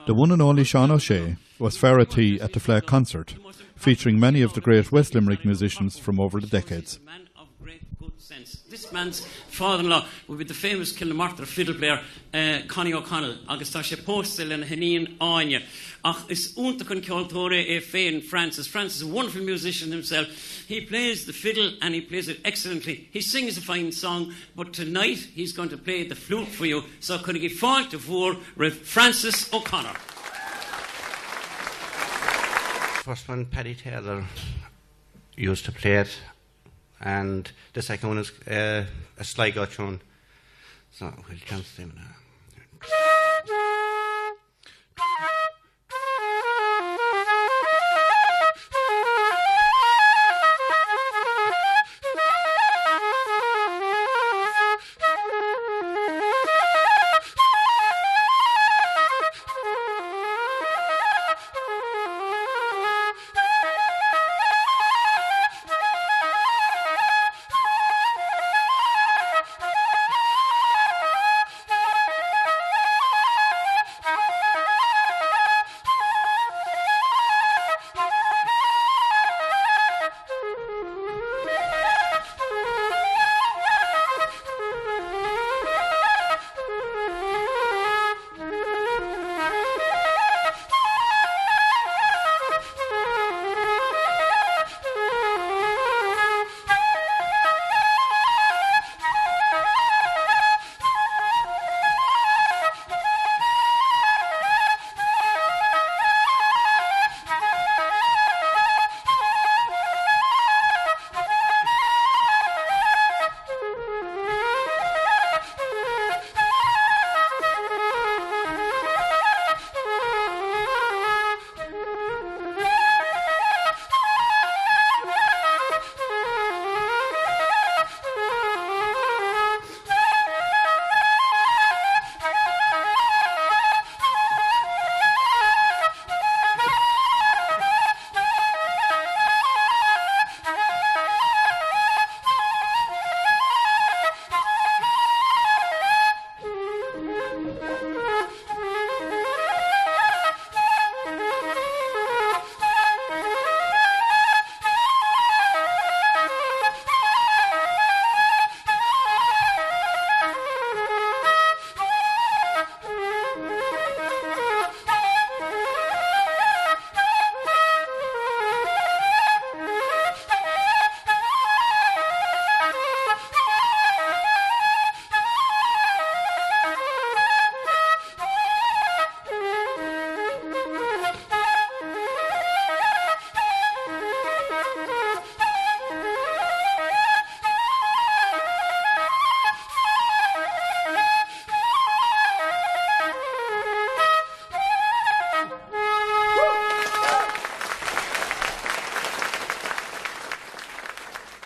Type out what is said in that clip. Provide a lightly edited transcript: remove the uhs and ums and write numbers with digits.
The one and only Seán Ó Sé was Fogarty at the Fleadh concert, featuring many of the great West Limerick musicians from over the decades. This man's father-in-law would be the famous Munster Fleadh player Connie O'Connell. Agus tá sé postal in Hanin Anya. Ach is únta chun ceoltóirí féin Francis. Francis is a wonderful musician himself. He plays the fiddle and he plays it excellently. He sings a fine song, but tonight he's going to play the flute for you. So could I give fáilte bhór with Francis O'Connor? First one, Paddy Taylor used to play it. And the second one is a Sligo tune. So we'll chance them now.